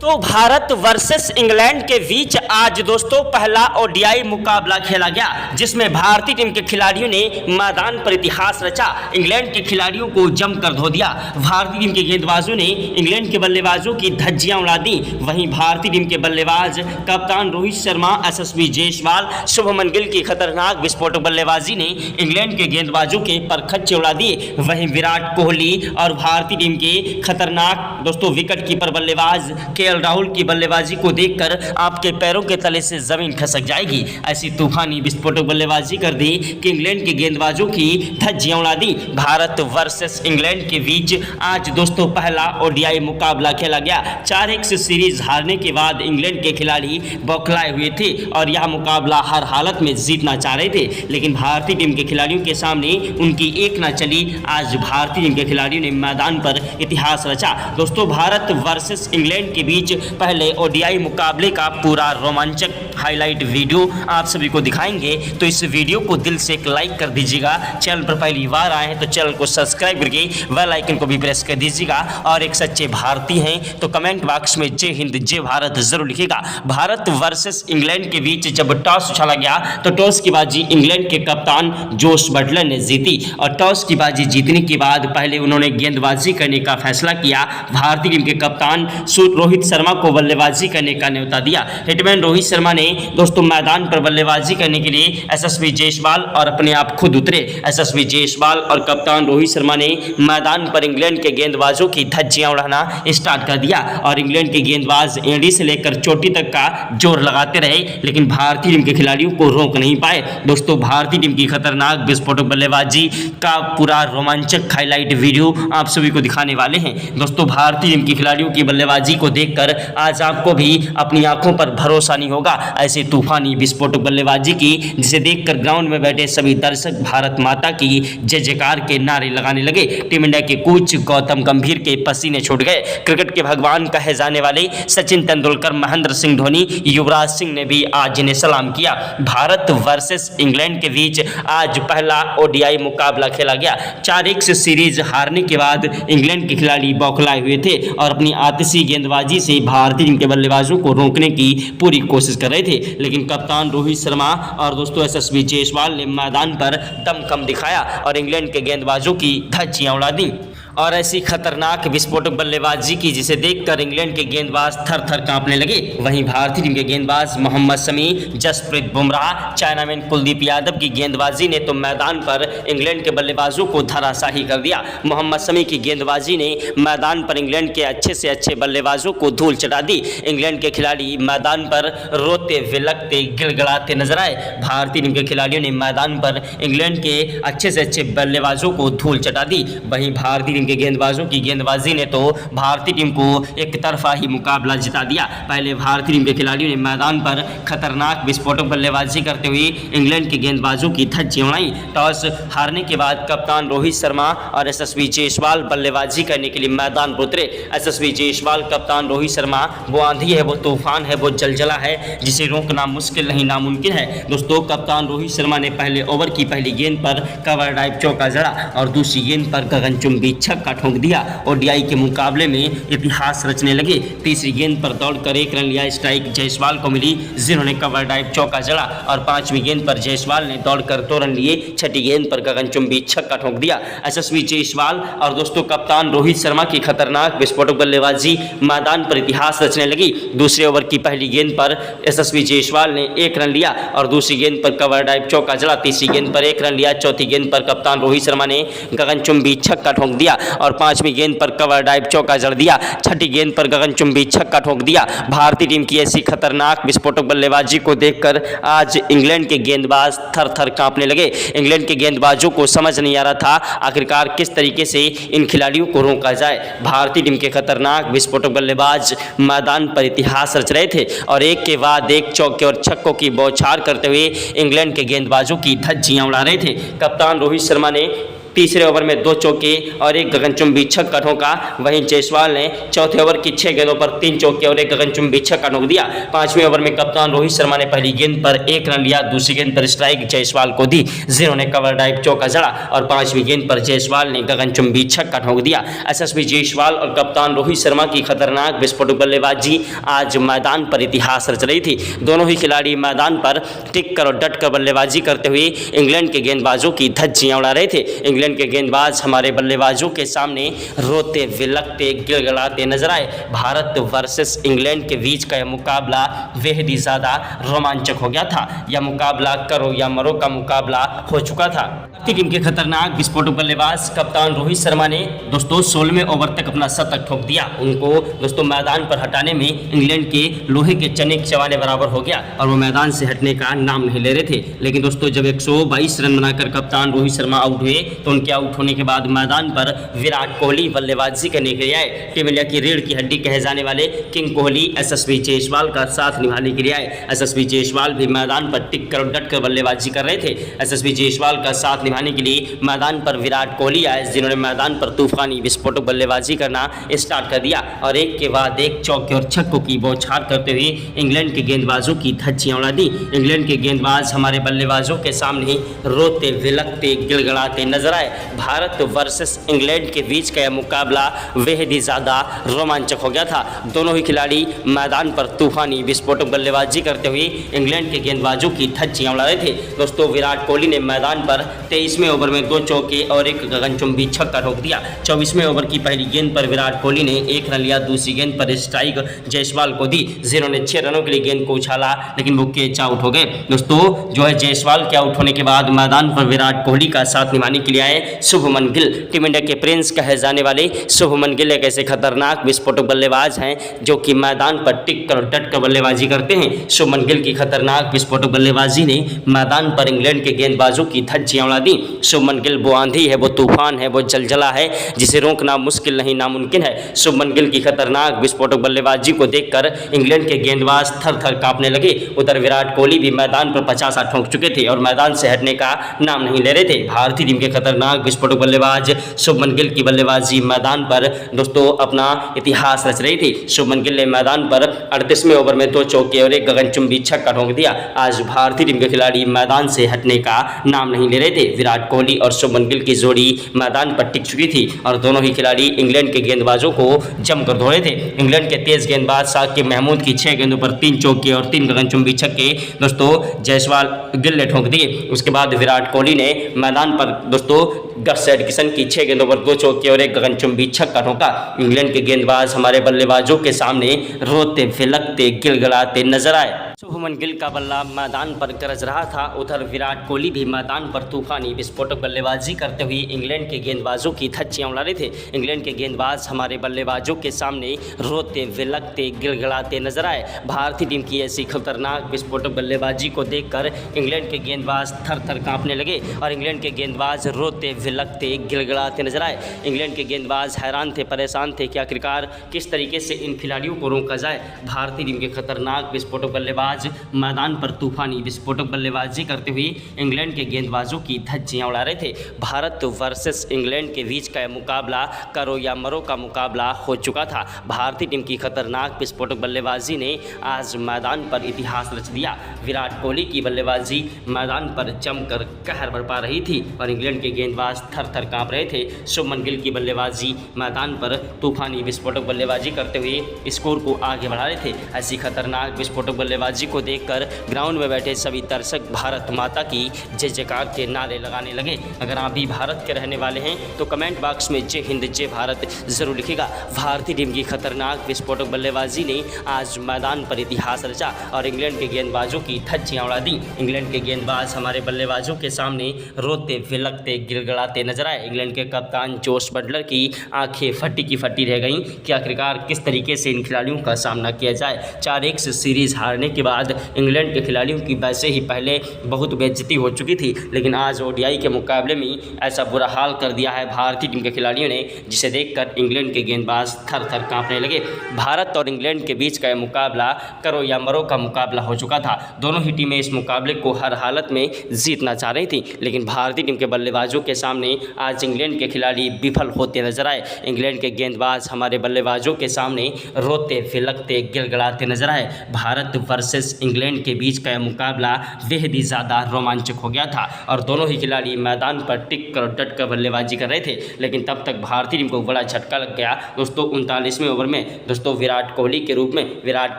तो Bharat versus England के बीच आज दोस्तों पहला ओडीआई मुकाबला खेला गया, जिसमें भारतीय टीम के खिलाड़ियों ने मैदान पर इतिहास रचा। इंग्लैंड के खिलाड़ियों को जमकर धो दिया। भारतीय टीम के गेंदबाजों ने इंग्लैंड के बल्लेबाजों की धज्जियां उड़ा दी। वहीं भारतीय टीम के बल्लेबाज कप्तान रोहित शर्मा, यशस्वी जायसवाल, शुभमन गिल की खतरनाक विस्फोटक बल्लेबाजी ने इंग्लैंड के गेंदबाजों के परखच्चे उड़ा दिए। वहीं विराट कोहली और भारतीय टीम के खतरनाक दोस्तों विकेट कीपर बल्लेबाज राहुल की बल्लेबाजी को देखकर आपके पैरों के तले से जमीन खसक जाएगी। ऐसी तूफानी विस्फोटक बल्लेबाजी कर दी कि इंग्लैंड के गेंदबाजों की धज्जियां उड़ा दी। भारत वर्सेस इंग्लैंड के बीच आज दोस्तों पहला ओडीआई मुकाबला खेला गया। 4-1 से सीरीज हारने के बाद इंग्लैंड के खिलाड़ी बौखलाए हुए थे और यह मुकाबला हर हालत में जीतना चाह रहे थे, लेकिन भारतीय टीम के खिलाड़ियों के सामने उनकी एक न चली। आज भारतीय टीम के खिलाड़ियों ने मैदान पर इतिहास रचा। दोस्तों भारत वर्सेस इंग्लैंड के बीच पहले ओडीआई मुकाबले का पूरा रोमांचक हाईलाइट वीडियो आप सभी को दिखाएंगे, तो इस वीडियो को दिल से एक लाइक कर दीजिएगा। चैनल पर पहली बार आए हैं तो चैनल को सब्सक्राइब करके बेल आइकन को भी प्रेस कर दीजिएगा, और एक सच्चे भारतीय हैं तो कमेंट बॉक्स में जय हिंद जय भारत जरूर लिखिएगा। भारत वर्सेस इंग्लैंड के बीच जब टॉस उछाला गया तो टॉस की बाजी इंग्लैंड के कप्तान जोश बटलर ने जीती, और टॉस की बाजी जीतने के बाद पहले उन्होंने गेंदबाजी करने का फैसला किया। भारतीय टीम के कप्तान रोहित शर्मा को बल्लेबाजी करने का न्योता दिया। हिटमैन रोहित शर्मा ने दोस्तों मैदान पर बल्लेबाजी करने के लिए यशस्वी जायसवाल और अपने आप खुद उतरे। यशस्वी जायसवाल और कप्तान रोहित शर्मा ने मैदान पर इंग्लैंड के गेंदबाजों की धज्जियां उड़ाना स्टार्ट कर दिया, और इंग्लैंड के गेंदबाज एड़ी से लेकर चोटी तक का जोर लगाते रहे, लेकिन भारतीय टीम के खिलाड़ियों को रोक नहीं पाए। दोस्तों भारतीय टीम की खतरनाक विस्फोटक बल्लेबाजी का पूरा रोमांचक हाईलाइट वीडियो आप सभी को दिखाने वाले हैं। दोस्तों भारतीय टीम के खिलाड़ियों की बल्लेबाजी को देखकर आज आपको भी अपनी आंखों पर भरोसा नहीं होगा। ऐसे तूफानी विस्फोटक बल्लेबाजी की जिसे देखकर ग्राउंड में बैठे सभी दर्शक भारत माता की जय जयकार के नारे लगाने लगे। टीम इंडिया के कोच गौतम गंभीर के पसीने छूट गए। क्रिकेट के भगवान कहे जाने वाले सचिन तेंदुलकर, महेंद्र सिंह धोनी, युवराज सिंह ने भी आज इन्हें सलाम किया। भारत वर्सेस इंग्लैंड के बीच आज पहला ओडीआई मुकाबला खेला गया। 4-1 से सीरीज हारने के बाद इंग्लैंड के खिलाड़ी बौखलाए हुए थे और अपनी आतिशी गेंदबाजी से भारतीय टीम के बल्लेबाजों को रोकने की पूरी कोशिश कर रहे थे, लेकिन कप्तान रोहित शर्मा और दोस्तों यशस्वी जायसवाल ने मैदान पर दमखम दिखाया और इंग्लैंड के गेंदबाजों की धज्जियां उड़ा दी। और ऐसी खतरनाक विस्फोटक बल्लेबाजी की जिसे देखकर इंग्लैंड के गेंदबाज थर थर कांपने लगे। वहीं भारतीय टीम के गेंदबाज मोहम्मद शमी, जसप्रीत बुमराह, चाइनामैन कुलदीप यादव की गेंदबाजी ने तो मैदान पर इंग्लैंड के बल्लेबाजों को धराशाही कर दिया। मोहम्मद शमी की गेंदबाजी ने मैदान पर इंग्लैंड के अच्छे से अच्छे बल्लेबाजों को धूल चटा दी। इंग्लैंड के खिलाड़ी मैदान पर रोते विलकते गिड़गिड़ाते नजर आए। भारतीय टीम के खिलाड़ियों ने मैदान पर इंग्लैंड के अच्छे से अच्छे बल्लेबाजों को धूल चटा दी। वहीं भारतीय के गेंदबाजों की गेंदबाजी ने तो भारतीय टीम को एक तरफा ही मुकाबला जिता दिया। पहले भारतीय टीम के खिलाड़ियों ने मैदान पर खतरनाक विस्फोटक बल्लेबाजी करते हुए इंग्लैंड के गेंदबाजों की धज्जियां उड़ाई। टॉस हारने के बाद कप्तान रोहित शर्मा और यशस्वी जायसवाल बल्लेबाजी करने के लिए मैदान पर उतरे। यशस्वी जायसवाल, कप्तान रोहित शर्मा, वो आंधी है, वो तूफान है, वो जलजला है जिसे रोकना मुश्किल नहीं नामुमकिन है। दोस्तों कप्तान रोहित शर्मा ने पहले ओवर की पहली गेंद पर कवर ड्राइव चौका जड़ा और दूसरी गेंद पर गगनचुंबी छक्का ठोक दिया। ओडीआई के मुकाबले में इतिहास रचने लगे। तीसरी गेंद पर दौड़कर 1 रन लिया। स्ट्राइक जायसवाल को मिली, जिन्होंने कवर ड्राइव चौका जड़ा, और 5वीं गेंद पर जायसवाल ने दौड़कर 2 रन लिए। 6ठी गेंद पर गगनचुंबी छक्का ठोक दिया। यशस्वी जायसवाल और दोस्तों कप्तान रोहित शर्मा की खतरनाक विस्फोटक बल्लेबाजी मैदान पर इतिहास रचने लगी। दूसरे ओवर की पहली गेंद पर यशस्वी जायसवाल ने 1 रन लिया और दूसरी गेंद पर कवर ड्राइव चौका जड़ा। तीसरी गेंद पर 1 रन लिया। चौथी गेंद पर कप्तान रोहित शर्मा ने गगनचुंबी छक्का ठोक दिया और 5वीं गेंद पर कवर ड्राइव चौका जड़ दिया। 6ठी गेंद पर गगनचुंबी छक्का ठोक दिया। भारतीय टीम की ऐसी खतरनाक विस्फोटक बल्लेबाजी को देखकर आज इंग्लैंड के गेंदबाज थर थर कांपने लगे। इंग्लैंड के गेंदबाजों को समझ नहीं आ रहा था आखिरकार किस तरीके से इन खिलाड़ियों को रोका जाए। भारतीय टीम के खतरनाक विस्फोटक बल्लेबाज मैदान पर इतिहास रच रहे थे और एक के बाद एक चौके और छक्कों की बौछार करते हुए इंग्लैंड के गेंदबाजों की धज्जियां उड़ा रहे थे। कप्तान रोहित शर्मा ने तीसरे ओवर में 2 चौके और एक गगनचुंबी छक्का ठोका। वहीं जायसवाल ने चौथे ओवर की 6 गेंदों पर 3 चौके और एक गगनचुंबी छक्का ठोक दिया। 5वें ओवर में कप्तान रोहित शर्मा ने पहली गेंद पर 1 रन लिया। दूसरी गेंद पर स्ट्राइक जायसवाल को दी, जिन्होंने कवर ड्राइव चौका जड़ा और 5वीं गेंद पर जायसवाल ने गगनचुंबी छक्का ठोक दिया। एसएसबी जायसवाल और कप्तान रोहित शर्मा की खतरनाक विस्फोटक बल्लेबाजी आज मैदान पर इतिहास रच रही थी। दोनों ही खिलाड़ी मैदान पर टिक कर और डट कर बल्लेबाजी करते हुए इंग्लैंड के गेंदबाजों की धज्जियां उड़ा रहे थे। इंग्लैंड के गेंदबाज हमारे बल्लेबाजों के सामने रोते विलकते गिड़गिड़ाते नजर आए। भारत वर्सेस इंग्लैंड के बीच का यह मुकाबला बेहद ही ज़्यादा रोमांचक हो गया था। यह मुकाबला करो या मरो का मुकाबला हो चुका था। टीम के खतरनाक विस्फोटक बल्लेबाज कप्तान रोहित शर्मा ने दोस्तों 16वें ओवर तक अपना शतक ठोक दिया। उनको दोस्तों मैदान पर हटाने में इंग्लैंड के लोहे के चने चबाने बराबर हो गया और वो मैदान से हटने का नाम नहीं ले रहे थे। लेकिन दोस्तों जब 122 रन बनाकर कप्तान रोहित शर्मा आउट हुए तो उनके आउट होने के बाद मैदान पर विराट कोहली बल्लेबाजी करने के लिए आए। टीम इंडिया की रीढ़ की हड्डी कहे जाने वाले किंग कोहली एसएसबी जायसवाल का साथ निभाने के लिए आए। एसएसबी जायसवाल भी मैदान पर टिक कर डट कर बल्लेबाजी कर रहे थे। एसएसबी जायसवाल का साथ निभाने के लिए मैदान पर विराट कोहली आए, जिन्होंने मैदान पर तूफानी विस्फोटक बल्लेबाजी करना स्टार्ट कर दिया और एक के बाद एक चौके और छक्कों की बौछार करते हुए इंग्लैंड के गेंदबाजों की धज्जियां उड़ा दी। इंग्लैंड के गेंदबाज हमारे बल्लेबाजों के सामने रोते विलकते गिड़गिड़ाते नजर आए। भारत वर्सेस इंग्लैंड के बीच का यह मुकाबला बेहद ही ज़्यादा रोमांचक हो गया था। दोनों ही खिलाड़ी मैदान पर तूफानी विस्फोटक बल्लेबाजी करते हुए इंग्लैंड के गेंदबाजों की धज्जियां उड़ा रहे थे। दोस्तों विराट कोहली ने मैदान पर 23वें ओवर में 2 चौके और एक गगनचुंबी छक्का ठोक दिया। 24वें ओवर की पहली गेंद पर विराट कोहली ने 1 रन लिया। दूसरी गेंद पर स्ट्राइक जायसवाल को दी, जिन्होंने 6 रनों के लिए गेंद को उछाला, लेकिन वो कैच आउट हो गए। दोस्तों जो है जायसवाल के आउट होने के बाद मैदान पर विराट कोहली का साथ निभाने के लिए आए शुभमन गिल। टीम इंडिया के प्रिंस कहे जाने वाले शुभमन गिल एक ऐसे खतरनाक विस्फोटक बल्लेबाज हैं जो कि मैदान पर टिक कर डट कर बल्लेबाजी करते हैं। शुभमन गिल की खतरनाक विस्फोटक बल्लेबाजी ने मैदान पर इंग्लैंड के गेंदबाजों की धज्जियां उड़ा दी। शुभमन गिल वो आंधी है, वो तूफान है, वो जलजला है जिसे रोकना मुश्किल नहीं नामुमकिन है। शुभमन गिल की खतरनाक विस्फोटक बल्लेबाजी को देखकर इंग्लैंड के गेंदबाज थर थर कांपने लगे। उधर विराट कोहली भी मैदान पर 50 ठोक चुके थे और मैदान से हटने का नाम नहीं ले रहे थे। भारतीय टीम के खतरनाक विस्फोटक बल्लेबाज शुभमन गिल की बल्लेबाजी मैदान पर दोस्तों अपना इतिहास रच रही थी। शुभमन गिल ने मैदान पर 38वें ओवर में 2 चौके और एक गगनचुंबी छक्का ठोक दिया। आज भारतीय टीम के खिलाड़ी मैदान से हटने का नाम नहीं ले रहे थे। विराट कोहली और शुभमन गिल की जोड़ी मैदान पर टिक चुकी थी और दोनों ही खिलाड़ी इंग्लैंड के गेंदबाजों को जमकर धो रहे थे। इंग्लैंड के तेज गेंदबाज साकिब महमूद की 6 गेंदों पर 3 चौके और 3 गगनचुंबी छक्के दोस्तों जायसवाल गिल ने ठोक दिए। उसके बाद विराट कोहली ने मैदान पर दोस्तों गटसेट किशन की 6 गेंदों पर 2 चौके और एक गगनचुंबी छक्का ठोका। इंग्लैंड के गेंदबाज हमारे बल्लेबाजों के सामने रोते फिलकते गिड़गिड़ाते नजर आए। शुभमन गिल का बल्ला मैदान पर गरज रहा था। उधर विराट कोहली भी मैदान पर तूफानी विस्फोटक बल्लेबाजी करते हुए इंग्लैंड के गेंदबाजों की धज्जियां उड़ा रहे थे। इंग्लैंड के गेंदबाज हमारे बल्लेबाजों के सामने रोते विलकते गिड़गिड़ाते नजर आए। भारतीय टीम की ऐसी खतरनाक विस्फोटक बल्लेबाजी को देखकर इंग्लैंड के गेंदबाज थर थर कांपने लगे और इंग्लैंड के गेंदबाज रोते विलकते गिड़गिड़ाते नजर आए। इंग्लैंड के गेंदबाज हैरान थे, परेशान थे कि आखिरकार किस तरीके से इन खिलाड़ियों को रोका जाए। भारतीय टीम के खतरनाक विस्फोटक बल्लेबाज मैदान पर तूफानी विस्फोटक बल्लेबाजी करते हुए इंग्लैंड के गेंदबाजों की धज्जियां उड़ा रहे थे। भारत वर्सेस इंग्लैंड के बीच का यह मुकाबला करो या मरो का मुकाबला हो चुका था। भारतीय टीम की खतरनाक विस्फोटक बल्लेबाजी ने आज मैदान पर इतिहास रच दिया। विराट कोहली की बल्लेबाजी मैदान पर जमकर कहर बरपा रही थी और इंग्लैंड के गेंदबाज थर थर कांप रहे थे। शुभमन गिल की बल्लेबाजी मैदान पर तूफानी विस्फोटक बल्लेबाजी करते हुए स्कोर को आगे बढ़ा रहे थे। ऐसी खतरनाक विस्फोटक बल्लेबाजी को देखकर ग्राउंड में बैठे सभी दर्शक भारत माता की जय जयकार के नारे लगाने लगे। अगर आप भी भारत के रहने वाले हैं तो कमेंट बॉक्स में जय हिंद जय भारत जरूर लिखिएगा। भारतीय टीम की खतरनाक विस्फोटक बल्लेबाजी ने आज मैदान पर इतिहास रचा और इंग्लैंड के गेंदबाजों की धज्जियां उड़ा दी। इंग्लैंड के गेंदबाज हमारे बल्लेबाजों के सामने रोते विलकते गिड़गिड़ाते नजर आए। इंग्लैंड के कप्तान जोस बटलर की आंखें फटी की फटी रह गईं कि आखिरकार किस तरीके से इन खिलाड़ियों का सामना किया जाए। 4-1 से सीरीज हारने के के बाद इंग्लैंड के खिलाड़ियों की वैसे ही पहले बहुत बेइज्जती हो चुकी थी, लेकिन आज ओडीआई के मुकाबले में ऐसा बुरा हाल कर दिया है भारतीय टीम के खिलाड़ियों ने, जिसे देखकर इंग्लैंड के गेंदबाज थर थर कांपने लगे। भारत और इंग्लैंड के बीच का यह मुकाबला करो या मरो का मुकाबला हो चुका था। दोनों ही टीमें इस मुकाबले को हर हालत में जीतना चाह रही थी, लेकिन भारतीय टीम के बल्लेबाजों के सामने आज इंग्लैंड के खिलाड़ी विफल होते नजर आए। इंग्लैंड के गेंदबाज हमारे बल्लेबाजों के सामने रोते फिलकते गिड़गिड़ाते नजर आए। भारत वर्सेस इंग्लैंड के बीच का यह मुकाबला बेहद ही ज़्यादा रोमांचक हो गया था और दोनों ही खिलाड़ी मैदान पर टिक कर डट कर बल्लेबाजी कर रहे थे, लेकिन तब तक भारतीय टीम को बड़ा झटका लग गया दोस्तों। 39वें ओवर में दोस्तों विराट कोहली के रूप में विराट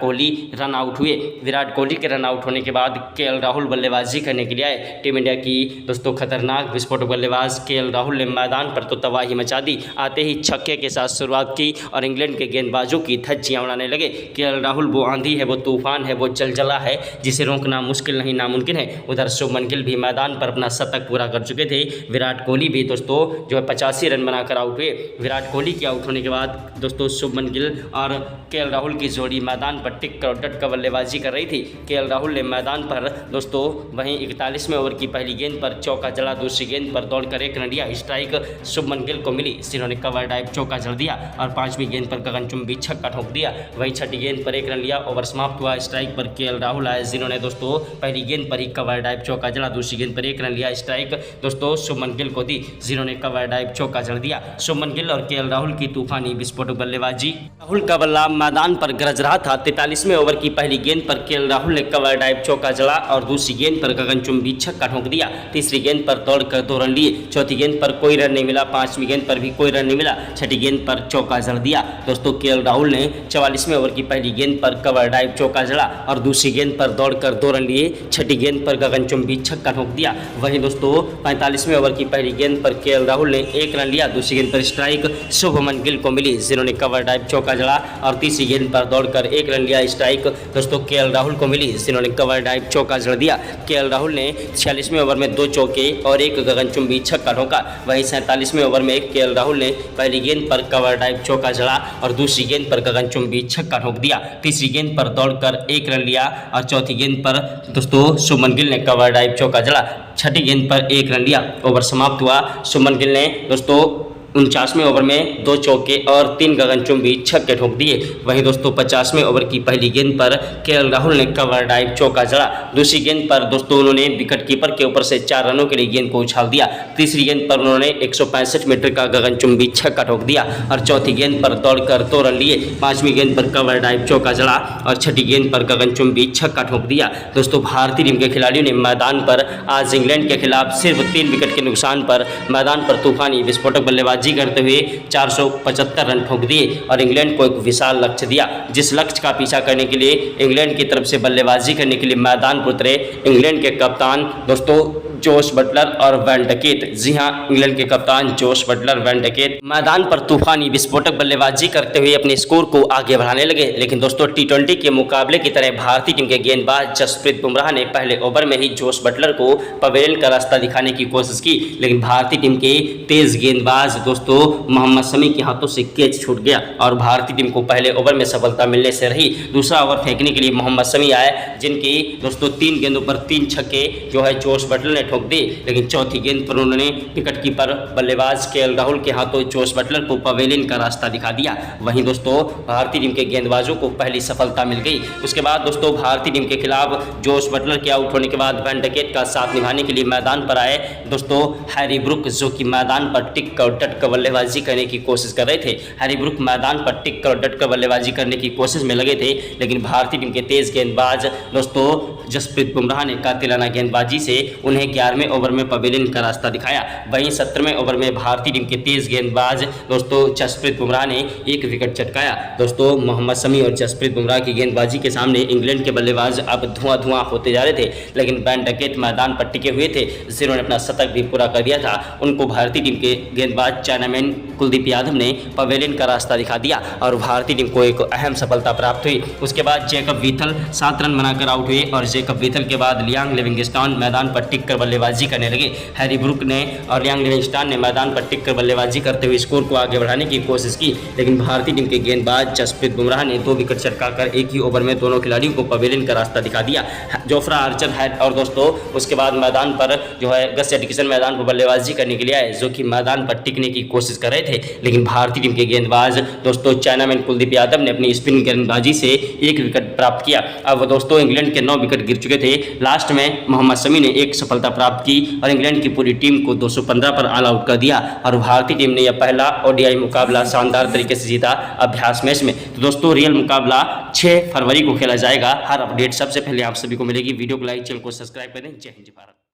कोहली रन आउट हुए। विराट कोहली के रन आउट होने के बाद केएल राहुल बल्लेबाजी करने के लिए आए। टीम इंडिया की दोस्तों खतरनाक विस्फोटक बल्लेबाज केएल राहुल ने मैदान पर तो तबाही मचा दी। आते ही छक्के के साथ शुरुआत की और इंग्लैंड के गेंदबाजों की धज्जियां उड़ाने लगे। केएल राहुल वो आंधी है, वो तूफान है, वो जलजला है जिसे रोकना मुश्किल नहीं नामुमकिन है। उधर शुभमन गिल भी मैदान पर अपना शतक पूरा कर चुके थे। विराट कोहली भी दोस्तों जो है 85 रन बनाकर आउट हुए। विराट कोहली के आउट होने के बाद दोस्तों शुभमन गिल और केएल राहुल की जोड़ी मैदान पर टिक कर डट कर बल्लेबाजी कर रही थी। केएल राहुल ने मैदान पर दोस्तों वहीं 41वें ओवर की पहली गेंद पर चौका जड़ा, दूसरी गेंद पर दौड़कर 1 रन लिया। स्ट्राइक शुभमन गिल को मिली, जिन्होंने कवर ड्राइव चौका जड़ दिया और 5वीं गेंद पर गगनचुंबी छक्का ठोक दिया। वहीं 6ठी गेंद पर 1 रन लिया। ओवर समाप्त हुआ। स्ट्राइक पर केएल राहुल आए, जिन्होंने दोस्तों पहली गेंद पर ही कवर ड्राइव चौका जड़ा, दूसरी गेंद पर 1 रन लिया। स्ट्राइक दोस्तों शुभमन गिल को दी, जिन्होंने कवर ड्राइव चौका जड़ दिया। शुभमन गिल और केएल राहुल की तूफानी विस्फोटक बल्लेबाजी। राहुल का बल्ला मैदान पर गरज रहा था। 43वें ओवर की पहली गेंद पर केएल राहुल ने कवर ड्राइव चौका जड़ा और दूसरी गेंद पर गगनचुंबी छक्का ठोक दिया। तीसरी गेंद पर दौड़कर 2 रन लिए। चौथी गेंद पर कोई रन नहीं मिला। 5वीं गेंद पर भी कोई रन नहीं मिला। 6ठी गेंद पर चौका जड़ दिया। दोस्तों केएल राहुल ने 44वें ओवर की पहली गेंद पर कवर ड्राइव चौका जड़ा और दूसरी गेंद पर दौड़कर 2 रन लिए। 6ठी गेंद पर गगनचुंबी छक्का ठोक दिया। वहीं दोस्तों 45वें ओवर की पहली गेंद पर केएल राहुल ने 1 रन लिया। दूसरी गेंद पर स्ट्राइक शुभमन गिल को मिली, जिन्होंने कवर ड्राइव चौका जड़ा और तीसरी गेंद पर दौड़कर 1 रन लिया। स्ट्राइक दोस्तों केएल राहुल को मिली, जिन्होंने कवर ड्राइव चौका जड़ दिया। केएल राहुल ने 46वें ओवर में 2 चौके और 1 गगनचुंबी छक्का ठोका। वहीं 47वें ओवर में केएल राहुल ने पहली गेंद पर कवर ड्राइव चौका जड़ा और दूसरी गेंद पर गगनचुंबी छक्का ठोक दिया। तीसरी गेंद पर दौड़कर 1 रन लिया और चौथी गेंद पर दोस्तों शुभमन गिल ने कवर ड्राइव चौका जड़ा। 6ठी गेंद पर 1 रन लिया। ओवर समाप्त हुआ। शुभमन गिल ने दोस्तों 49वें ओवर में 2 चौके और 3 गगनचुंबी छक्के ठोक दिए। वहीं दोस्तों 50वें ओवर की पहली गेंद पर केएल राहुल ने कवर ड्राइव चौका जड़ा। दूसरी गेंद पर दोस्तों उन्होंने विकेट कीपर के ऊपर से 4 रनों के लिए गेंद को उछाल दिया। तीसरी गेंद पर उन्होंने 165 मीटर का गगनचुंबी छक्का ठोक दिया और चौथी गेंद पर दौड़कर 2 रन लिए। 5वीं गेंद पर कवर ड्राइव चौका जड़ा और 6ठी गेंद पर गगनचुंबी छक्का ठोक दिया। दोस्तों भारतीय टीम के खिलाड़ियों ने मैदान पर आज इंग्लैंड के खिलाफ सिर्फ 3 विकेट के नुकसान पर मैदान पर तूफानी विस्फोटक बल्लेबाजी करते हुए 475 रन ठोक दिए और इंग्लैंड को एक विशाल लक्ष्य दिया। जिस लक्ष्य का पीछा करने के लिए इंग्लैंड की तरफ से बल्लेबाजी करने के लिए मैदान पर उतरे इंग्लैंड के कप्तान दोस्तों जोश बटलर और वैन डकेट। जी हां, इंग्लैंड के कप्तान जोश बटलर, वैन डकेट मैदान पर तूफानी विस्फोटक बल्लेबाजी करते हुए अपने स्कोर को आगे बढ़ाने लगे। लेकिन दोस्तों टी20 के मुकाबले की तरह भारतीय टीम के गेंदबाज जसप्रीत बुमराह ने पहले ओवर में ही जोश बटलर को पवेलियन का रास्ता दिखाने की कोशिश की, लेकिन भारतीय टीम के तेज गेंदबाज दोस्तों मोहम्मद शमी के हाथों से कैच छूट गया और भारतीय टीम को पहले ओवर में सफलता मिलने से रही। दूसरा ओवर फेंकने के लिए मोहम्मद शमी आए, जिनकी दोस्तों 3 गेंदों पर 3 छक्के जो है जोश बटलर ने ठोक दी, लेकिन चौथी गेंद पर उन्होंने विकेट कीपर बल्लेबाज केएल राहुल के हाथों जोश बटलर को पवेलियन का रास्ता दिखा दिया। वहीं दोस्तों भारतीय टीम के गेंदबाजों को पहली सफलता मिल गई। उसके बाद दोस्तों भारतीय टीम के खिलाफ जोश बटलर के आउट होने के बाद वैन डकेट का साथ निभाने के लिए मैदान पर आए दोस्तों हैरी ब्रुक, जो कि मैदान पर टिक कर डट कर बल्लेबाजी करने की कोशिश कर रहे थे। हैरी ब्रुक मैदान पर टिक कर डट कर बल्लेबाजी करने की कोशिश में लगे थे, लेकिन भारतीय टीम के तेज गेंदबाज दोस्तों जसप्रीत बुमराह ने कातिलाना गेंदबाजी से उन्हें 11वें ओवर में पवेलियन का रास्ता दिखाया। वहीं 17वें ओवर में भारतीय टीम के तेज गेंदबाज दोस्तों जसप्रीत बुमराह ने 1 विकेट चटकाया। दोस्तों मोहम्मद शमी और जसप्रीत बुमराह की गेंदबाजी के सामने इंग्लैंड के बल्लेबाज अब धुआं होते जा रहे थे, लेकिन वैन डकेट मैदान पर टिके हुए थे, जिन्होंने अपना शतक भी पूरा कर दिया था। उनको भारतीय टीम के गेंदबाज चाइनामैन कुलदीप यादव ने पवेलियन का रास्ता दिखा दिया और भारतीय टीम को एक अहम सफलता प्राप्त हुई। उसके बाद जैकब वीथल 7 रन बनाकर आउट हुए और जैकब वीथल के बाद लियांग लिविंगस्टोन मैदान पर टिक कर बल्लेबाजी करने लगे। हैरी ब्रूक ने और लियांग लिविंगस्टन ने मैदान पर टिककर बल्लेबाजी करते हुए स्कोर को आगे बढ़ाने की कोशिश की, लेकिन भारतीय टीम के गेंदबाज जसप्रीत बुमराह ने 2 विकेट चटकाकर एक ही ओवर में दोनों खिलाड़ियों को पवेलियन का रास्ता दिखा दिया। जोफ्रा आर्चर है और दोस्तों उसके बाद मैदान पर जो है गस एटिकिंसन मैदान पर बल्लेबाजी करने के लिए आए, जो कि मैदान पर टिकने की कोशिश कर रहे थे, लेकिन भारतीय टीम के गेंदबाज दोस्तों चाइनामैन कुलदीप यादव ने अपनी स्पिन गेंदबाजी से 1 विकेट प्राप्त किया। अब दोस्तों इंग्लैंड के 9 विकेट गिर चुके थे। लास्ट में मोहम्मद शमी ने एक सफलता प्राप्त की और इंग्लैंड की पूरी टीम को 215 पर ऑल आउट कर दिया और भारतीय टीम ने यह पहला ओडीआई मुकाबला शानदार तरीके से जीता अभ्यास मैच में। तो दोस्तों रियल मुकाबला 6 फरवरी को खेला जाएगा। हर अपडेट सबसे पहले आप सभी को मिलेगी। वीडियो को लाइक, चैनल को सब्सक्राइब करें। जय हिंद, जय भारत।